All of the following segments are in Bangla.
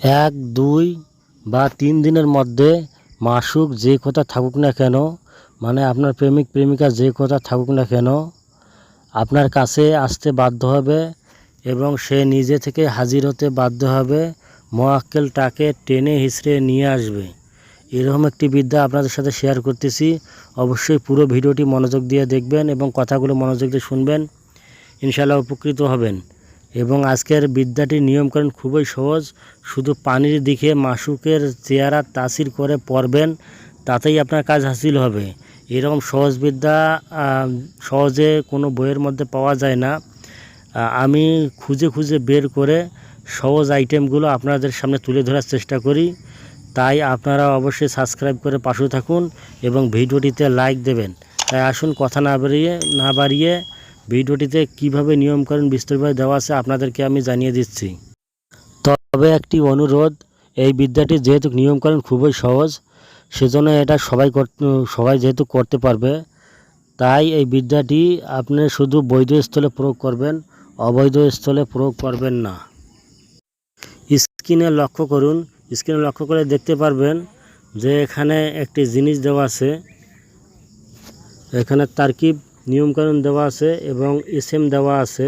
এক, ২ বা ৩ দিনের মধ্যে মাসুক যে কথা থাকুক না কেন, মানে আপনার প্রেমিক প্রেমিকা যে কথা থাকুক না কেন, আপনার কাছে আসতে বাধ্য হবে এবং সে নিজে থেকে হাজির হতে বাধ্য হবে। মোয়াক্কেল তাকে টেনে হিঁচড়ে নিয়ে আসবে। এরকম একটি বিদ্যা আপনাদের সাথে শেয়ার করতেছি। অবশ্যই পুরো ভিডিওটি মনোযোগ দিয়ে দেখবেন এবং কথাগুলো মনোযোগ দিয়ে শুনবেন। ইনশাআল্লাহ উপকৃত হবেন। এবং আজকের বিদ্যাটির নিয়মকানুন খুবই সহজ। শুধু পানির দিকে মাসুকের চেহারা তাসির করে পড়বেন, তাতেই আপনার কাজ হাসিল হবে। এরকম সহজ বিদ্যা সহজে কোনো বইয়ের মধ্যে পাওয়া যায় না। আমি খুঁজে খুঁজে বের করে সহজ আইটেমগুলো আপনাদের সামনে তুলে ধরার চেষ্টা করি। তাই আপনারা অবশ্যই সাবস্ক্রাইব করে পাশে থাকুন এবং ভিডিওটিতে লাইক দেবেন। তাই আসুন কথা না বাড়িয়ে ভিডিওটিতে কিভাবে নিয়মকানুন বিস্তারিতভাবে দেওয়া আছে আপনাদেরকে আমি জানিয়ে দিচ্ছি। তবে একটি অনুরোধ, এই বিদ্যাটি যেহেতু নিয়মকানুন খুবই সহজ, সেজন্য এটা সবাই যেহেতু করতে পারবে, তাই এই বিদ্যাটি আপনি শুধু বৈধ স্থলে প্রয়োগ করবেন, অবৈধ স্থলে প্রয়োগ করবেন না। স্ক্রিনে লক্ষ্য করুন। স্ক্রিনে লক্ষ্য করে দেখতে পারবেন যে এখানে একটি জিনিস দেওয়া আছে। এখানে তারকিব নিয়মকানুন দেওয়া আছে এবং ইসেম দেওয়া আছে।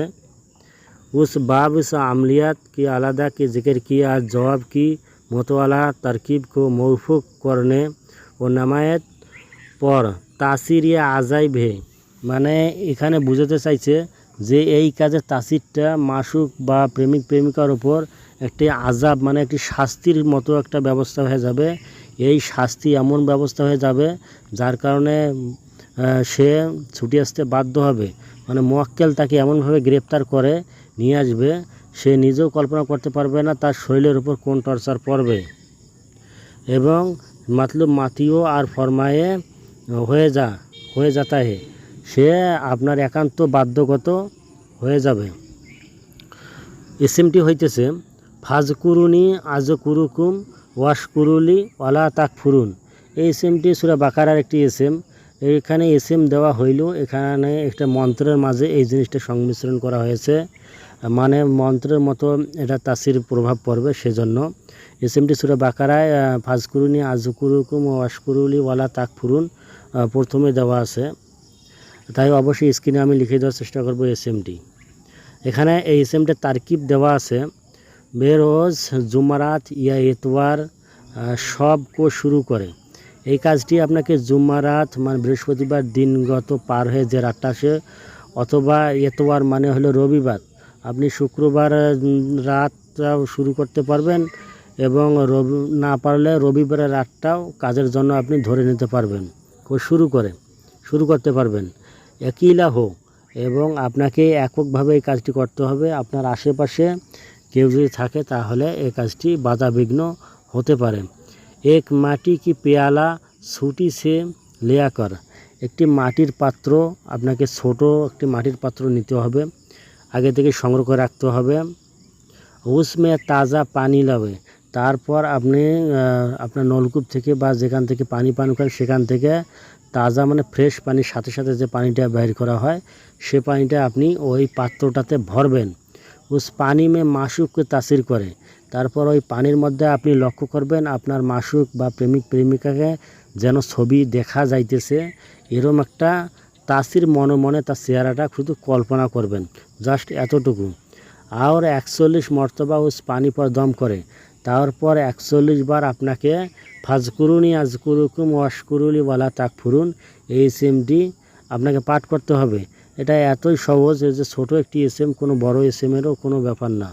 उस बाब से अमलियात की आलादा की जिक्र किया जवाब की मतवाला तरकीब को मौफूक करने ও নামায়েত পর তাসির ইয়া আজাইব হে, মানে এখানে বুঝাতে চাইছে যে এই কাজের তাসিরটা মাসুক বা প্রেমিক প্রেমিকার উপর একটি আজাব, মানে একটি শাস্তির মতো একটা ব্যবস্থা হয়ে যাবে। এই শাস্তি এমন ব্যবস্থা হয়ে যাবে যার কারণে সে ছুটে আসতে বাধ্য হবে। মানে মোয়াক্কেল তাকে এমনভাবে গ্রেপ্তার করে নিয়ে আসবে, সে নিজেও কল্পনা করতে পারবে না তার শরীরের উপর কোন টর্চার পড়বে। এবং মাতলুব মাতিও আর ফরমায়ে হয়ে যাতা হে, সে আপনার একান্ত বাধ্যগত হয়ে যাবে। ইসিমটি হইতেছে ফাজকুরুনি আজকুরুকুম ওয়াশকুরুলি ওয়ালা তাকফুরুন। এই ইসিমটি সূরা বাকারার একটি ইসিম। এখানে ইসিম দেওয়া হইল, এখানে একটা মন্ত্রের মাঝে এই জিনিসটা সংমিশ্রণ করা হয়েছে, মানে মন্ত্রের মতো এটা তাসির প্রভাব পড়বে, সেজন্য ইসিমটি সূরা বাকারায় ফাজকুরুনি আজকুরুকুম ওয়াশকুরুলি ওয়ালা তাকফুরুন প্রথমে দেওয়া আছে। তাই অবশ্যই স্ক্রিনে আমি লিখে দেওয়ার চেষ্টা করব ইসিমটি। এখানে এই ইসিমটা তারকিব দেওয়া আছে, বেরোজ জুমারাত ইয়া এতওয়ার সব কো শুরু করে। এই কাজটি আপনাকে জুমারাত মানে বৃহস্পতিবার দিনগত পার হয়ে যে রাতটা আসে, অথবা এতওয়ার মানে হলো রবিবার, আপনি শুক্রবার রাতটাও শুরু করতে পারবেন এবং না পারলে রবিবারের রাতটাও কাজের জন্য আপনি ধরে নিতে পারবেন, শুরু করতে পারবেন। একিলা হো, এবং আপনাকে এককভাবে এই কাজটি করতে হবে। আপনার আশেপাশে কেউ যদি থাকে তাহলে এই কাজটি বাধাবিঘ্ন হতে পারে। এক মাটি কি পেয়ালা ছুটি সে লেয়া কর, একটি মাটির পাত্র, আপনাকে ছোট একটি মাটির পাত্র নিতে হবে, আগে থেকে সংগ্রহ করে রাখতে হবে। উসমে তাজা পানি লাবে, তারপর আপনি আপনার নলকূপ থেকে বা যেখান থেকে পানি পান করেন সেখান থেকে তাজা মানে ফ্রেশ পানির সাথে সাথে যে পানিটা বের করা হয় সে পানিটা আপনি ওই পাত্রটাতে ভরবেন। উস পানি মে মাসুককে তাসির করে, তারপর ওই পানির মধ্যে আপনি লক্ষ্য করবেন আপনার মাসুক বা প্রেমিক প্রেমিকাকে যেন ছবি দেখা যাইতেছে, এরম একটা তাসির মনে মনে তার চেহারাটা শুধু কল্পনা করবেন, জাস্ট এতটুকু। আর 41 মর্তবা উস পানি পর দম করে, তারপর 41 বার আপনাকে ফাজকুরুনি আজকুরুকুম ওয়াশকুরুলি ওয়ালা তাকফুরুন এই ইসিমটি আপনাকে পাঠ করতে হবে। এটা এতই সহজ যে ছোটো একটি ইসিম, কোনো বড় ইসিমেরও কোনো ব্যাপার না।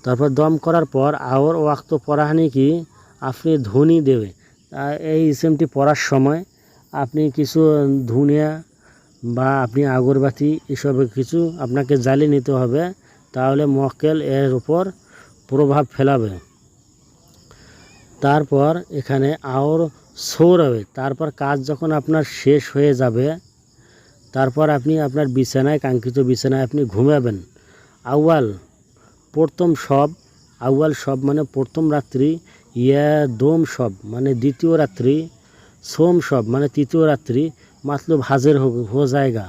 তারপর দম করার পর আওর ওয়াক্ত পড়াহানি কি আপনি ধ্বনি দেবে। এই ইসিমটি পড়ার সময় আপনি কিছু ধুনিয়া বা আপনি আগরবাতি এসব কিছু আপনাকে জ্বালিয়ে নিতে হবে, তাহলে মোয়াক্কেল এর উপর প্রভাব ফেলাবে। তারপর এখানে আওর সৌরবে, তারপর কাজ যখন আপনার শেষ হয়ে যাবে তারপর আপনি আপনার বিছানায়, কাঙ্ক্ষিত বিছানায় আপনি ঘুমাবেন। প্রথম সব মানে প্রথম রাত্রি, ইয়া দোম সব মানে দ্বিতীয় রাত্রি, সোম সব মানে তৃতীয় রাত্রি, মাতলুব হাজির হো জায়গা।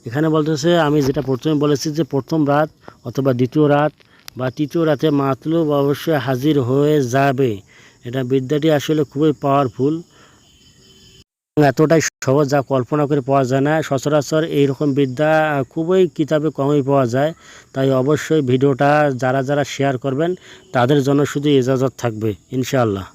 এখানে বলতেছে, আমি যেটা প্রথমে বলেছি যে প্রথম রাত অথবা দ্বিতীয় রাত, বা তৃতীয় রাতে মাতলুব অবশ্যই হাজির হয়ে যাবে। এটা বিদ্যাটি আসলে খুবই পাওয়ারফুল, এতটাই সহজ যা কল্পনা করে পাওয়া যায় না। সচরাচর এইরকম বিদ্যা খুবই কিতাবে কমই পাওয়া যায়। তাই অবশ্যই ভিডিওটা যারা যারা শেয়ার করবেন তাদের জন্য শুধু ইজাজত থাকবে ইনশাআল্লাহ।